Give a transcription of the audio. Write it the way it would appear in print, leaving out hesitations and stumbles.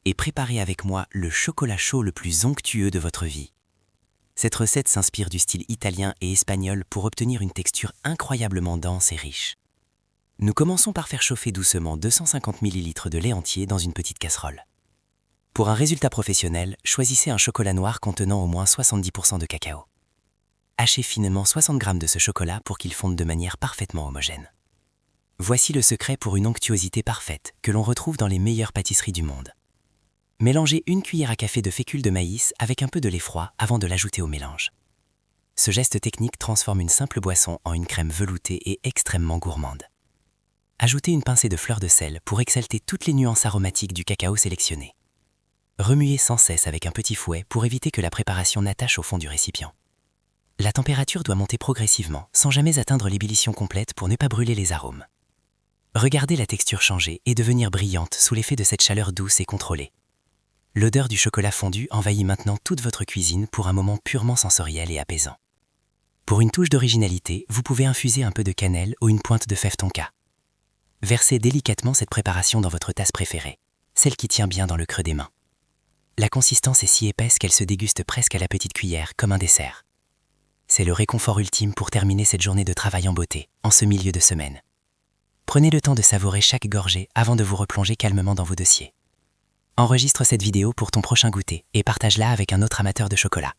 et préparez avec moi le chocolat chaud le plus onctueux de votre vie. Cette recette s'inspire du style italien et espagnol pour obtenir une texture incroyablement dense et riche. Nous commençons par faire chauffer doucement 250 ml de lait entier dans une petite casserole. Pour un résultat professionnel, choisissez un chocolat noir contenant au moins 70% de cacao. Hachez finement 60 g de ce chocolat pour qu'il fonde de manière parfaitement homogène. Voici le secret pour une onctuosité parfaite que l'on retrouve dans les meilleures pâtisseries du monde. Mélangez une cuillère à café de fécule de maïs avec un peu de lait froid avant de l'ajouter au mélange. Ce geste technique transforme une simple boisson en une crème veloutée et extrêmement gourmande. Ajoutez une pincée de fleur de sel pour exalter toutes les nuances aromatiques du cacao sélectionné. Remuez sans cesse avec un petit fouet pour éviter que la préparation n'attache au fond du récipient. La température doit monter progressivement, sans jamais atteindre l'ébullition complète pour ne pas brûler les arômes. Regardez la texture changer et devenir brillante sous l'effet de cette chaleur douce et contrôlée. L'odeur du chocolat fondu envahit maintenant toute votre cuisine pour un moment purement sensoriel et apaisant. Pour une touche d'originalité, vous pouvez infuser un peu de cannelle ou une pointe de fève tonka. Versez délicatement cette préparation dans votre tasse préférée, celle qui tient bien dans le creux des mains. La consistance est si épaisse qu'elle se déguste presque à la petite cuillère, comme un dessert. C'est le réconfort ultime pour terminer cette journée de travail en beauté, en ce milieu de semaine. Prenez le temps de savourer chaque gorgée avant de vous replonger calmement dans vos dossiers. Enregistre cette vidéo pour ton prochain goûter et partage-la avec un autre amateur de chocolat.